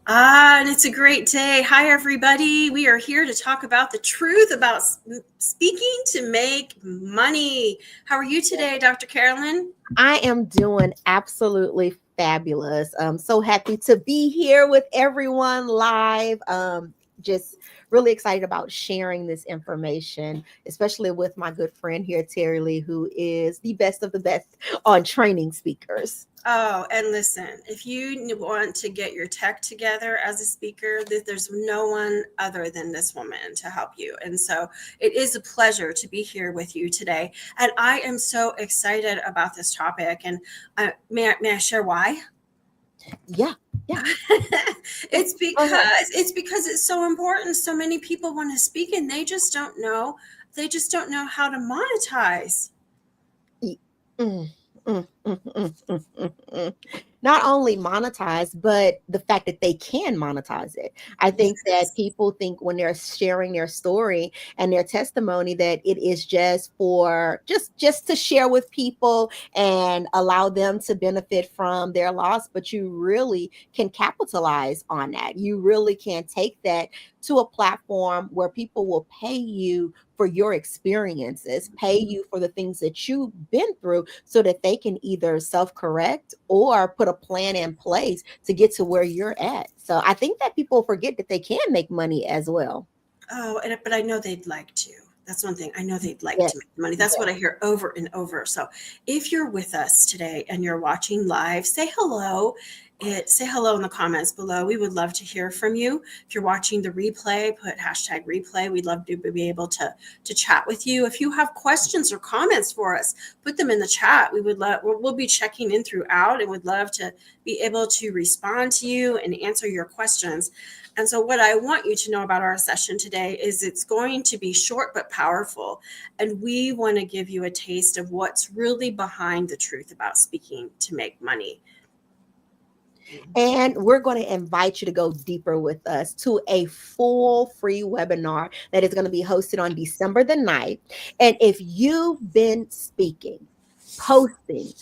And it's a great day. Hi, everybody. We are here to talk about the truth about speaking to make money. How are you today, Dr. Carolyn? I am doing absolutely fabulous. I'm so happy to be here with everyone live. Just really excited about sharing this information, especially with my good friend here, Terilee, who is the best of the best on training speakers. Oh, and listen, if you want to get your tech together as a speaker, there's no one other than this woman to help you. And so it is a pleasure to be here with you today. And I am so excited about this topic. And may I share why? Yeah, yeah. it's Go ahead. because it's because it's so important. So many people want to speak and they just don't know how to monetize. Mm, mm, mm. Not only monetize, but the fact that they can monetize it. I think that Yes. people think when they're sharing their story and their testimony that it is just for just to share with people and allow them to benefit from their loss, but you really can capitalize on that. You really can take that to a platform where people will pay you for your experiences, pay you for the things that you've been through so that they can either self correct or put a plan in place to get to where you're at. So I think that people forget that they can make money as well. Oh, but I know they'd like to. That's one thing. I know they'd like Yes. to make money. That's what I hear over and over. So if you're with us today and you're watching live, say hello. Say hello in the comments below. We would love to hear from you. If you're watching the replay, put hashtag replay. We'd love to be able to chat with you. If you have questions or comments for us, put them in the chat. We'll be checking in throughout and would love to be able to respond to you and answer your questions. And so, what I want you to know about our session today is it's going to be short but powerful. And we want to give you a taste of what's really behind the truth about speaking to make money. And we're going to invite you to go deeper with us to a full free webinar that is going to be hosted on December the 9th. And if you've been speaking, posting,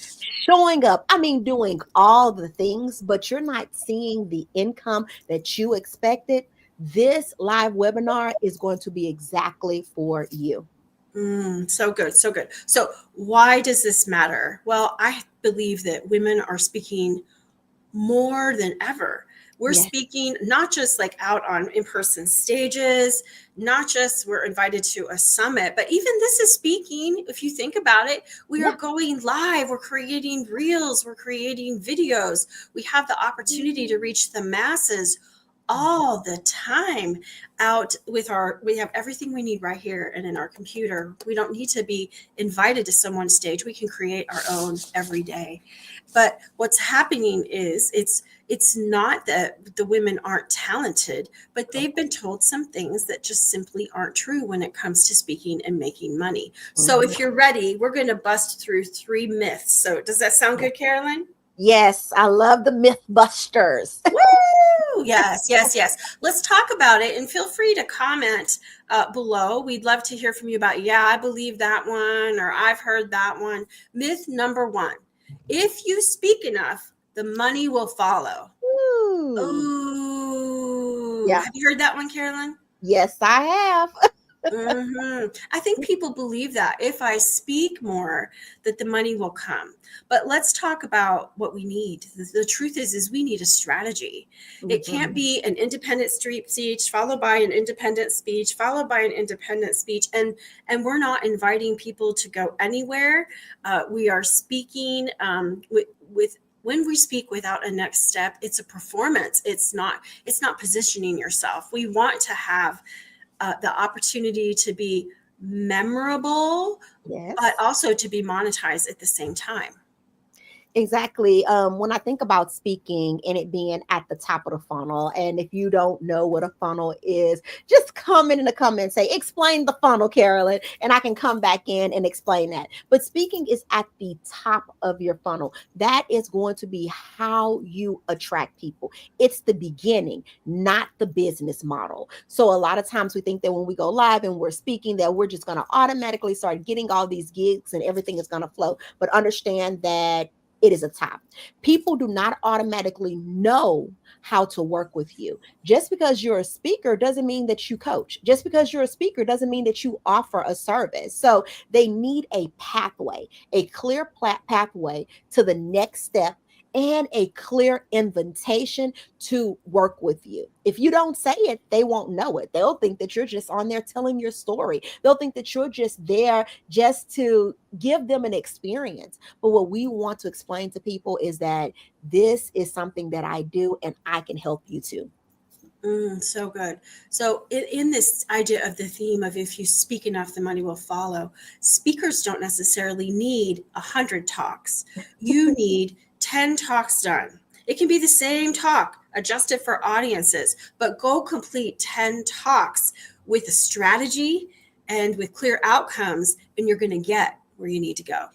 showing up, I mean, doing all the things, but you're not seeing the income that you expected, this live webinar is going to be exactly for you. So good, so good. So, why does this matter? Well, I believe that women are speaking more than ever. We're Yes. speaking not just like out on in-person stages, not just we're invited to a summit, but even this is speaking. If you think about it, we are Yeah. going live, we're creating reels, we're creating videos. We have the opportunity to reach the masses all the time out with we have everything we need right here and in our computer. We don't need to be invited to someone's stage. We can create our own every day. But what's happening is it's not that the women aren't talented, but they've been told some things that just simply aren't true when it comes to speaking and making money. So Mhm. if you're ready, we're going to bust through 3 myths. So does that sound good, Carolyn? Yes, I love the Mythbusters. Woo! Yes, yes, yes. Let's talk about it and feel free to comment below. We'd love to hear from you about, yeah, I believe that one, or I've heard that one. Myth number one: if you speak enough, the money will follow. Ooh. Ooh, Yeah. have you heard that one, Carolyn? Yes, I have. I think people believe that if I speak more, that the money will come. But let's talk about what we need. The truth is we need a strategy. It can't Mhm. be an independent street speech followed by an independent speech followed by an independent speech, and we're not inviting people to go anywhere. We are speaking with when we speak without a next step. It's a performance. It's not positioning yourself. We want to have the opportunity to be memorable, but Yes. also to be monetized at the same time. Exactly. When I think about speaking and it being at the top of the funnel, and if you don't know what a funnel is, just comment in the comments, say, explain the funnel, Carolyn, and I can come back in and explain that. But speaking is at the top of your funnel. That is going to be how you attract people. It's the beginning, not the business model. So a lot of times we think that when we go live and we're speaking, that we're just going to automatically start getting all these gigs and everything is going to flow. But understand that it is a top. People do not automatically know how to work with you. Just because you're a speaker doesn't mean that you coach. Just because you're a speaker doesn't mean that you offer a service. So they need a pathway, a clear pathway to the next step, and a clear invitation to work with you. If you don't say it, they won't know it. They'll think that you're just on there telling your story. They'll think that you're just there just to give them an experience. But what we want to explain to people is that this is something that I do and I can help you too. So good. So in this idea of the theme of if you speak enough, the money will follow, speakers don't necessarily need 100 talks. You need 10 talks done. It can be the same talk adjusted for audiences, but go complete 10 talks with a strategy and with clear outcomes, and you're going to get where you need to go.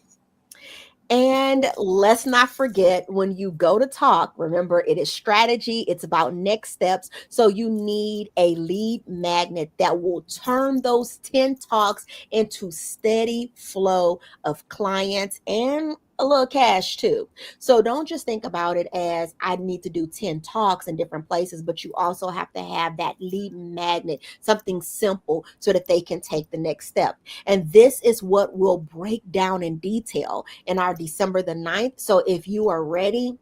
And let's not forget, when you go to talk, remember it is strategy, it's about next steps. So you need a lead magnet that will turn those 10 talks into steady flow of clients and a little cash too. So don't just think about it as I need to do 10 talks in different places, but you also have to have that lead magnet, something simple so that they can take the next step. And this is what we'll break down in detail in our December the 9th. So if you are ready,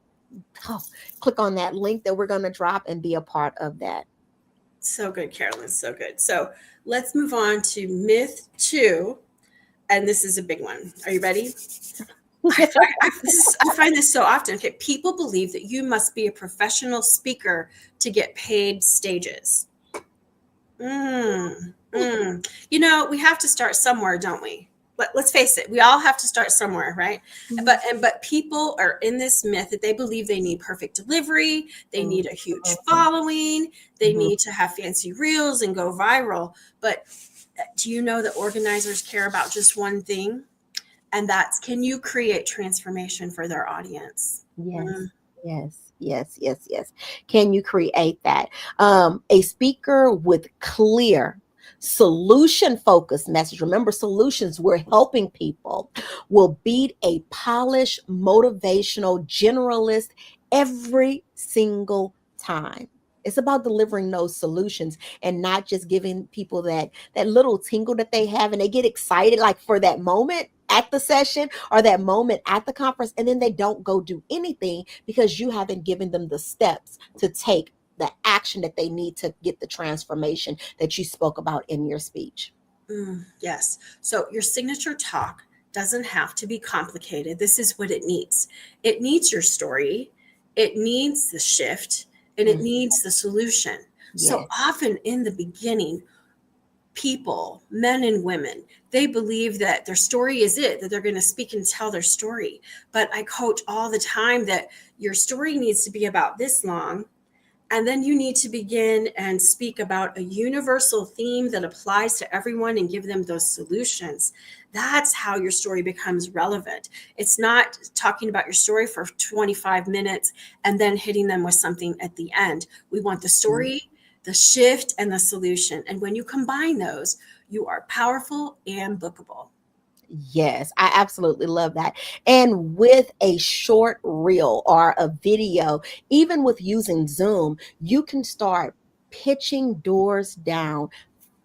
click on that link that we're going to drop and be a part of that. So good, Carolyn. So good. So let's move on to myth 2. And this is a big one. Are you ready? I find this so often. Okay, people believe that you must be a professional speaker to get paid stages. We have to start somewhere, don't we? Let's face it, we all have to start somewhere, right? But people are in this myth that they believe they need perfect delivery, they need a huge following, they need to have fancy reels and go viral. But do you know that organizers care about just one thing? And that's, can you create transformation for their audience? Yes. Can you create that? A speaker with clear solution focused message. Remember, solutions, we're helping people, will beat a polished motivational generalist every single time. It's about delivering those solutions and not just giving people that little tingle that they have and they get excited like for that moment at the session or that moment at the conference, and then they don't go do anything because you haven't given them the steps to take the action that they need to get the transformation that you spoke about in your speech. Yes. So your signature talk doesn't have to be complicated. This is what it needs. It needs your story. It needs the shift, and it needs the solution. Yes. So often in the beginning, people, men and women, they believe that their story is it, that they're going to speak and tell their story. But I coach all the time that your story needs to be about this long. And then you need to begin and speak about a universal theme that applies to everyone and give them those solutions. That's how your story becomes relevant. It's not talking about your story for 25 minutes and then hitting them with something at the end. We want the story, the shift, and the solution. And when you combine those, you are powerful and bookable. Yes, I absolutely love that. And with a short reel or a video, even with using Zoom, you can start pitching doors down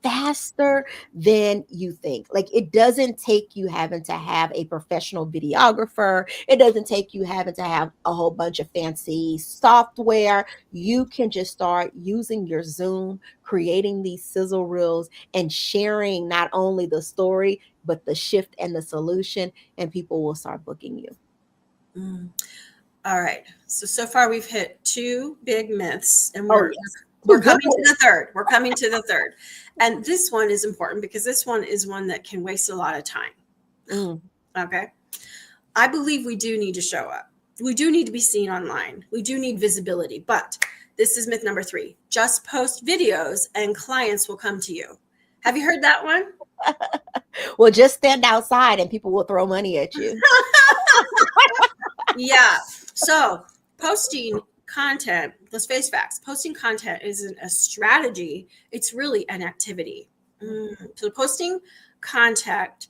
faster than you think. Like, it doesn't take you having to have a professional videographer. It doesn't take you having to have a whole bunch of fancy software. You can just start using your Zoom, creating these sizzle reels and sharing not only the story, but the shift and the solution, and people will start booking you. All right. So far we've hit 2 big myths, and Yes. we're coming to the third. We're coming to the third. And this one is important because this one is one that can waste a lot of time. Okay. I believe we do need to show up. We do need to be seen online. We do need visibility, but this is myth number 3. Just post videos and clients will come to you. Have you heard that one? Well, just stand outside and people will throw money at you. Yeah. So posting content, let's face facts, posting content isn't a strategy. It's really an activity. So posting content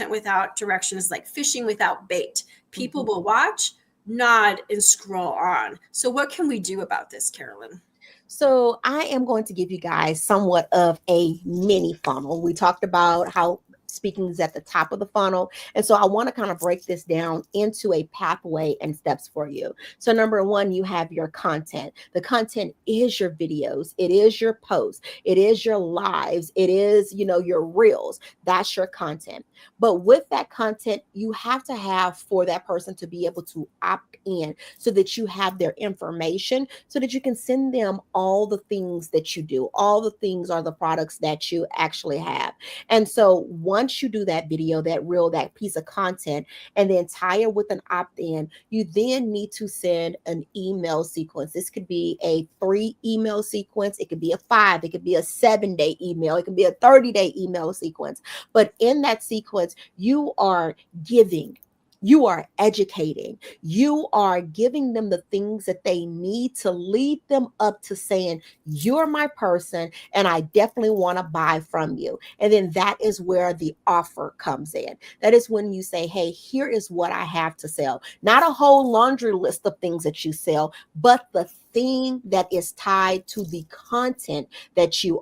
without direction is like fishing without bait. People will watch, nod and scroll on. So what can we do about this, Carolyn? So I am going to give you guys somewhat of a mini funnel. We talked about how speaking is at the top of the funnel. And so I want to kind of break this down into a pathway and steps for you. So number one, you have your content. The content is your videos. It is your posts. It is your lives. It is, your reels. That's your content. But with that content, you have to have for that person to be able to opt in so that you have their information so that you can send them all the things that you do. All the things are the products that you actually have. And so once you do that video, that reel, that piece of content, and then tie it with an opt in, you then need to send an email sequence. This could be a 3 email sequence, it could be a 5, it could be a 7-day email, it could be a 30-day email sequence. But in that sequence, you are giving. You are educating. You are giving them the things that they need to lead them up to saying, you're my person, and I definitely want to buy from you. And then that is where the offer comes in. That is when you say, hey, here is what I have to sell. Not a whole laundry list of things that you sell, but the thing that is tied to the content that you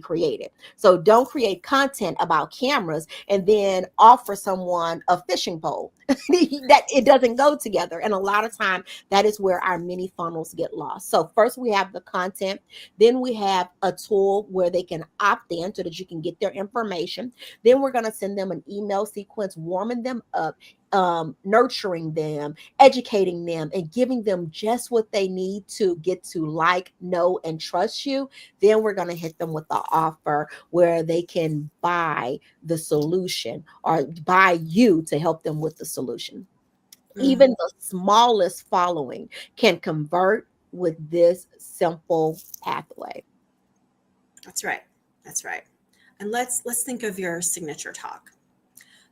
created. So don't create content about cameras and then offer someone a fishing pole. That it doesn't go together. And a lot of time that is where our mini funnels get lost. So first we have the content, then we have a tool where they can opt in so that you can get their information. Then we're going to send them an email sequence, warming them up, nurturing them, educating them, and giving them just what they need to get to like, know, and trust you. Then we're going to hit them with the offer where they can buy the solution or buy you to help them with the solution. Even the smallest following can convert with this simple pathway. That's right. That's right. And let's think of your signature talk.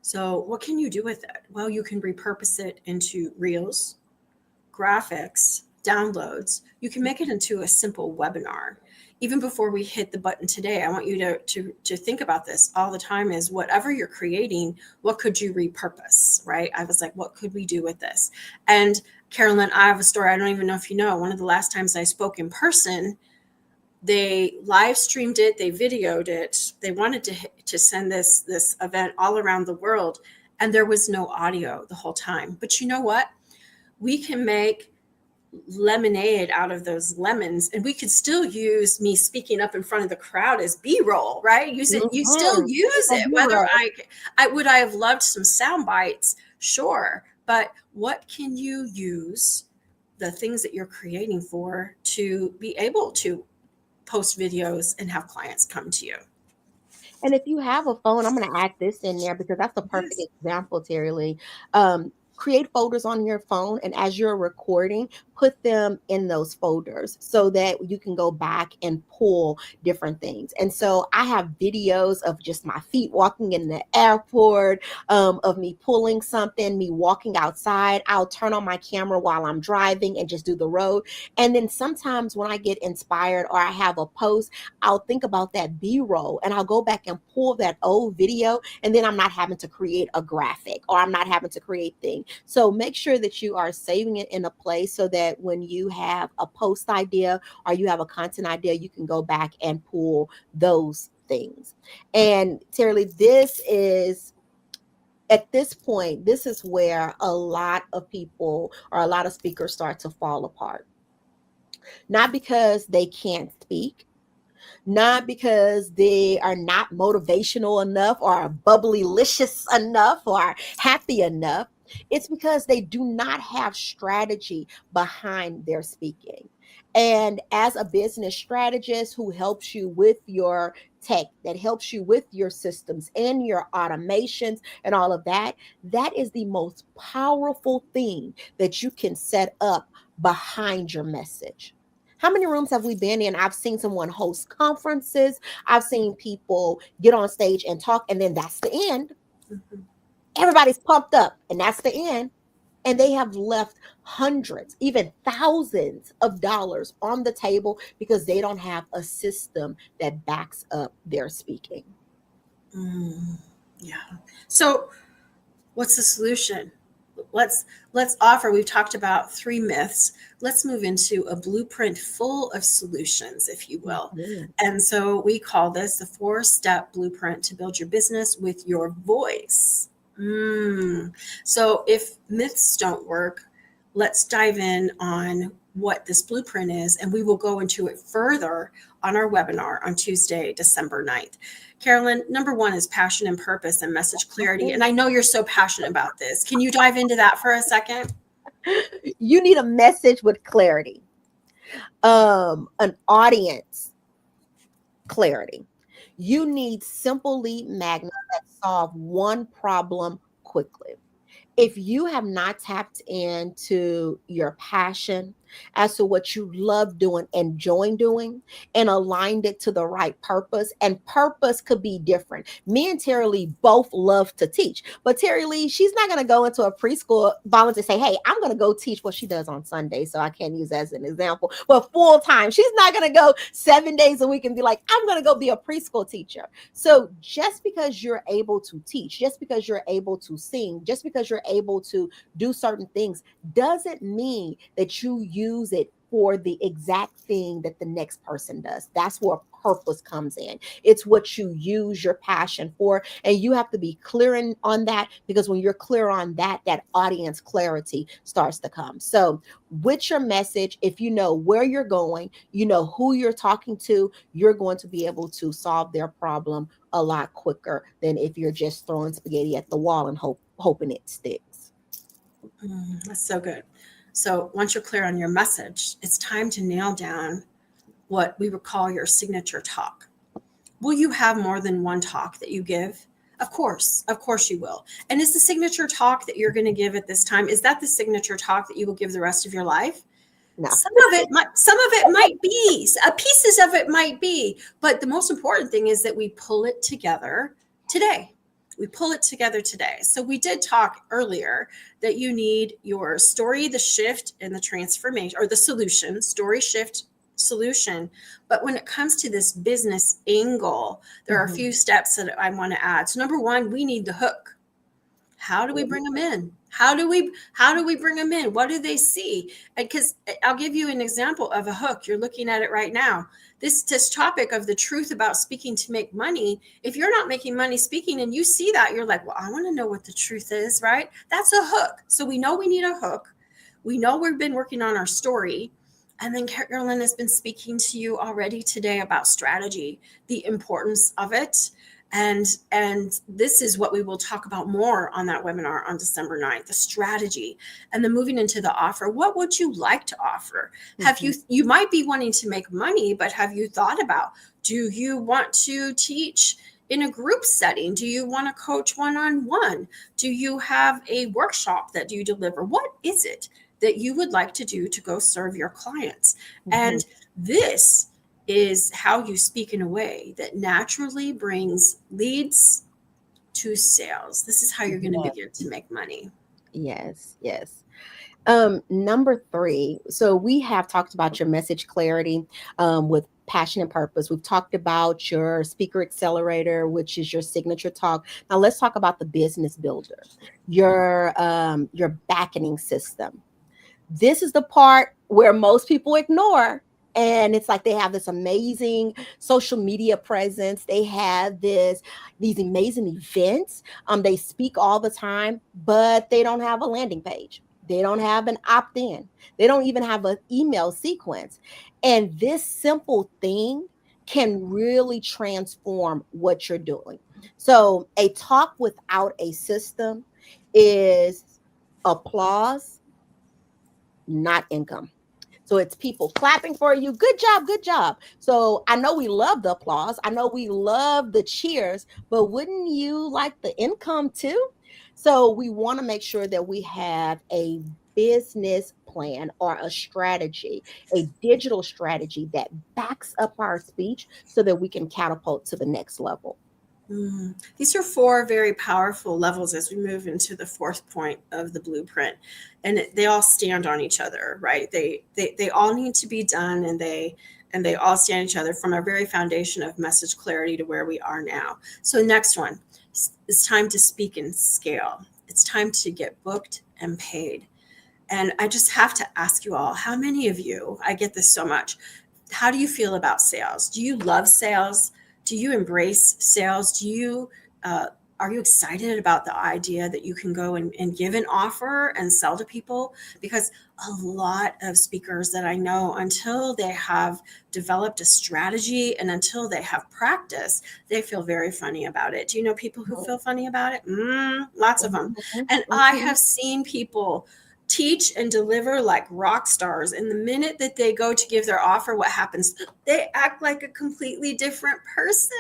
So what can you do with it? Well, you can repurpose it into reels, graphics, downloads. You can make it into a simple webinar. Even before we hit the button today, I want you to think about this all the time is whatever you're creating, what could you repurpose, right? I was like, what could we do with this? And Carolyn, I have a story. I don't even know if you know. One of the last times I spoke in person, they live streamed it, they videoed it. They wanted to send this event all around the world, and there was no audio the whole time. But you know what? We can make lemonade out of those lemons, and we could still use me speaking up in front of the crowd as B-roll, right? Use it. You still use it. Whether I would I have loved some sound bites, sure, but what can you use the things that you're creating for to be able to post videos and have clients come to you? And if you have a phone, I'm going to add this in there because that's a perfect Yes. example, Terilee. Create folders on your phone, and as you're recording, put them in those folders so that you can go back and pull different things. And so I have videos of just my feet walking in the airport, of me pulling something, me walking outside. I'll turn on my camera while I'm driving and just do the road. And then sometimes when I get inspired or I have a post, I'll think about that B-roll and I'll go back and pull that old video, and then I'm not having to create a graphic or I'm not having to create things. So make sure that you are saving it in a place so that when you have a post idea or you have a content idea, you can go back and pull those things. And Terilee, at this point, this is where a lot of people or a lot of speakers start to fall apart. Not because they can't speak, not because they are not motivational enough or bubbly-licious enough or happy enough. It's because they do not have strategy behind their speaking. And as a business strategist who helps you with your tech, that helps you with your systems and your automations and all of that, that is the most powerful thing that you can set up behind your message. How many rooms have we been in? I've seen someone host conferences. I've seen people get on stage and talk, and then that's the end. Mhm. Everybody's pumped up, and that's the end. And they have left hundreds, even thousands of dollars on the table because they don't have a system that backs up their speaking. Yeah. So what's the solution? let's offer, we've talked about 3 myths. Let's move into a blueprint full of solutions, if you will. Mhm. And so we call this the 4-step blueprint to build your business with your voice. So if myths don't work, let's dive in on what this blueprint is, and we will go into it further on our webinar on Tuesday, December 9th. Carolyn, number 1 is passion and purpose and message clarity. And I know you're so passionate about this. Can you dive into that for a second? You need a message with clarity, an audience clarity. You need simple lead magnets that solve one problem quickly. If you have not tapped into your passion as to what you love doing, enjoying doing, and aligned it to the right purpose, and purpose could be different. Me and Terilee both love to teach, but Terilee, she's not going to go into a preschool volunteer say, hey, I'm going to go teach what she does on Sunday. So I can't use that as an example, but full time. She's not going to go 7 days a week and be like, I'm going to go be a preschool teacher. So just because you're able to teach, just because you're able to sing, just because you're able to do certain things doesn't mean that you use it for the exact thing that the next person does. That's where purpose comes in. It's what you use your passion for, and you have to be clear on that, because when you're clear on that, that audience clarity starts to come. So with your message, if you know where you're going, you know who you're talking to, you're going to be able to solve their problem a lot quicker than if you're just throwing spaghetti at the wall and hoping it sticks. That's so good. So once you're clear on your message, it's time to nail down what we would call your signature talk. Will you have more than one talk that you give? Of course you will. And is the signature talk that you're going to give at this time, is that the signature talk that you will give the rest of your life? No. Some of it might be, pieces of it might be, but the most important thing is that we pull it together today. We pull it together today. So we did talk earlier that you need your story, the shift, and the transformation, or the solution, story, shift, solution. But when it comes to this business angle, there are a few steps that I want to add. So number 1, we need the hook. How do we bring them in? How do we bring them in? What do they see? Because I'll give you an example of a hook. You're looking at it right now. This topic of the truth about speaking to make money. If you're not making money speaking and you see that, you're like, well, I want to know what the truth is, right? That's a hook. So we know we need a hook. We know we've been working on our story. And then Carolyn has been speaking to you already today about strategy, the importance of it. And this is what we will talk about more on that webinar on December 9th, the strategy. And then moving into the offer, what would you like to offer? Have you might be wanting to make money, but have you thought about, do you want to teach in a group setting? Do you want to coach one-on-one? Do you have a workshop that you deliver? What is it that you would like to do to go serve your clients? And this is how you speak in a way that naturally brings leads to sales. This is how you're going to begin to make money. Yes. Number 3. So we have talked about your message clarity with passion and purpose. We've talked about your speaker accelerator, which is your signature talk. Now let's talk about the business builder, your backing system. This is the part where most people ignore. And it's like they have this amazing social media presence. They have these amazing events. They speak all the time, but they don't have a landing page. They don't have an opt-in. They don't even have an email sequence. And this simple thing can really transform what you're doing. So a talk without a system is applause, not income. So it's people clapping for you. Good job, good job. So I know we love the applause. I know we love the cheers, but wouldn't you like the income too? So we want to make sure that we have a business plan or a strategy, a digital strategy that backs up our speech so that we can catapult to the next level. These are 4 very powerful levels as we move into the 4th point of the blueprint, and they all stand on each other, right? They all need to be done, and they all stand each other from our very foundation of message clarity to where we are now. So next one, it's time to speak and scale. It's time to get booked and paid. And I just have to ask you all, how many of you, I get this so much, how do you feel about sales? Do you love sales? Do you embrace sales? Uh, are you excited about the idea that you can go and give an offer and sell to people? Because a lot of speakers that I know, until they have developed a strategy and until they have practice, they feel very funny about it. Do you know people who feel funny about it? Lots of them. And I have seen people teach and deliver like rock stars. And the minute that they go to give their offer, what happens? They act like a completely different person.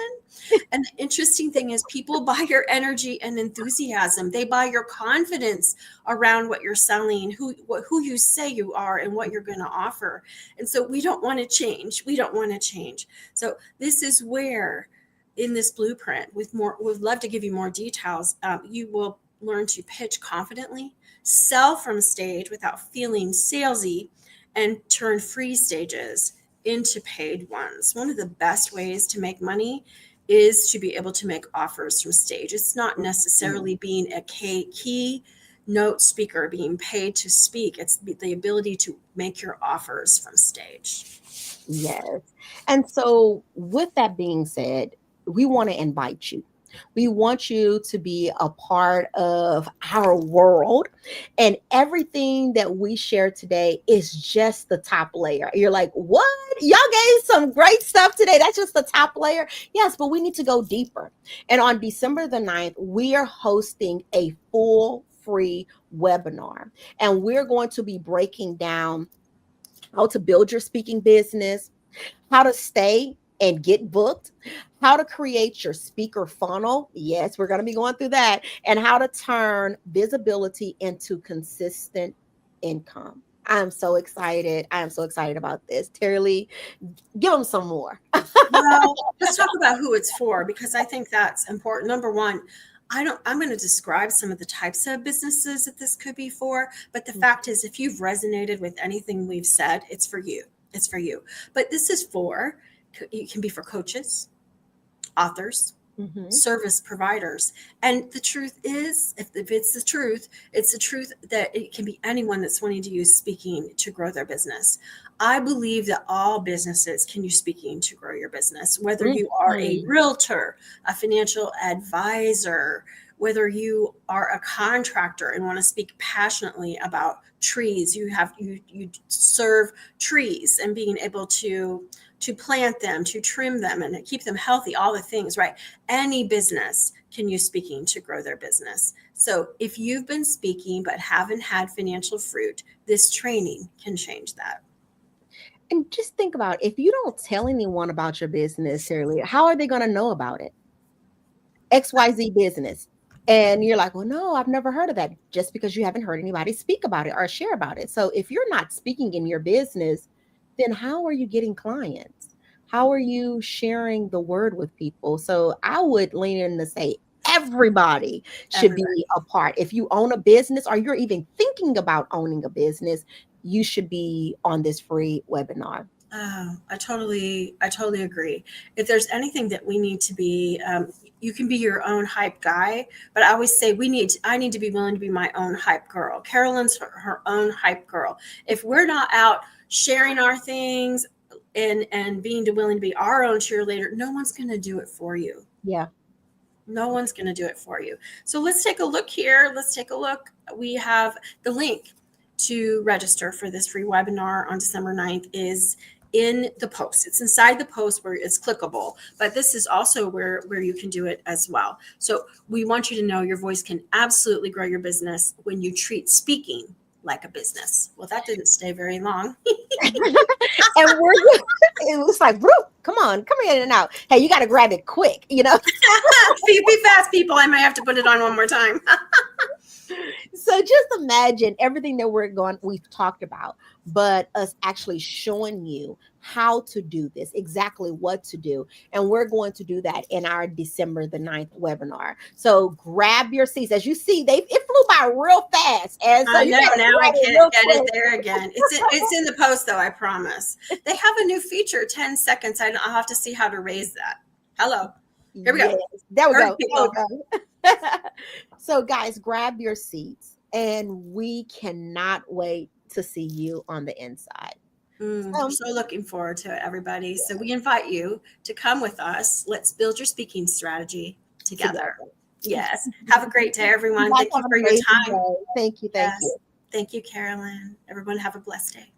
And the interesting thing is, people buy your energy and enthusiasm. They buy your confidence around what you're selling, who you say you are, and what you're going to offer. And so we don't want to change. We don't want to change. So this is where, in this blueprint, we'd love to give you more details. You will learn to pitch confidently, sell from stage without feeling salesy, and turn free stages into paid ones. One of the best ways to make money is to be able to make offers from stage. It's not necessarily being a keynote speaker, being paid to speak. It's the ability to make your offers from stage. Yes. And so, with that being said, we want to invite you. We want you to be a part of our world. And everything that we share today is just the top layer. You're like, what? Y'all gave some great stuff today. That's just the top layer. Yes, but we need to go deeper. And on December the 9th, we are hosting a full free webinar. And we're going to be breaking down how to build your speaking business, how to stay and get booked, how to create your speaker funnel. Yes, we're going to be going through that, and how to turn visibility into consistent income. I'm so excited. I am so excited about this. Terilee, give them some more. Well, let's talk about who it's for, because I think that's important. Number one, I'm going to describe some of the types of businesses that this could be for. But the fact is, if you've resonated with anything we've said, it's for you. It's for you. But this is it can be for coaches, authors, service providers. And the truth is, if it's the truth, it's the truth that it can be anyone that's wanting to use speaking to grow their business. I believe that all businesses can use speaking to grow your business, whether you are a realtor, a financial advisor, whether you are a contractor and want to speak passionately about trees. You serve trees and being able to plant them, to trim them, and keep them healthy, all the things, right? Any business can use speaking to grow their business. So if you've been speaking but haven't had financial fruit, this training can change that. And just think about, if you don't tell anyone about your business, Terilee, how are they going to know about it? XYZ business. And you're like, well, no, I've never heard of that, just because you haven't heard anybody speak about it or share about it. So if you're not speaking in your business, then how are you getting clients? How are you sharing the word with people? So I would lean in to say everybody should be a part. If you own a business, or you're even thinking about owning a business, you should be on this free webinar. Oh, I totally agree. If there's anything that we need to be, you can be your own hype guy, but I always say I need to be willing to be my own hype girl. Carolyn's her own hype girl. If we're not out sharing our things and being willing to be our own cheerleader, no one's going to do it for you. Yeah. No one's going to do it for you. So let's take a look here. Let's take a look. We have the link to register for this free webinar on December 9th is in the post. It's inside the post where it's clickable, but this is also where you can do it as well. So we want you to know your voice can absolutely grow your business when you treat speaking like a business. Well, that didn't stay very long. And it was like, come in and out. Hey, you got to grab it quick, Be fast, people. I might have to put it on one more time. So just imagine everything that we've talked about, but us actually showing you how to do this, exactly what to do. And we're going to do that in our December the 9th webinar. So grab your seats. As you see, it flew by real fast. And so I know, now I can't get it there again. It's in the post, though, I promise. They have a new feature, 10 seconds. I'll have to see how to raise that. Hello. Here we go. There we go. So guys, grab your seats. And we cannot wait to see you on the inside. We're So, so looking forward to it, everybody. So we invite you to come with us. Let's build your speaking strategy together. together. Yes. Have a great day, You everyone. guys Thank you have an for your amazing time. day. Thank you. Thank Yes. you. Thank you, Carolyn. Everyone have a blessed day.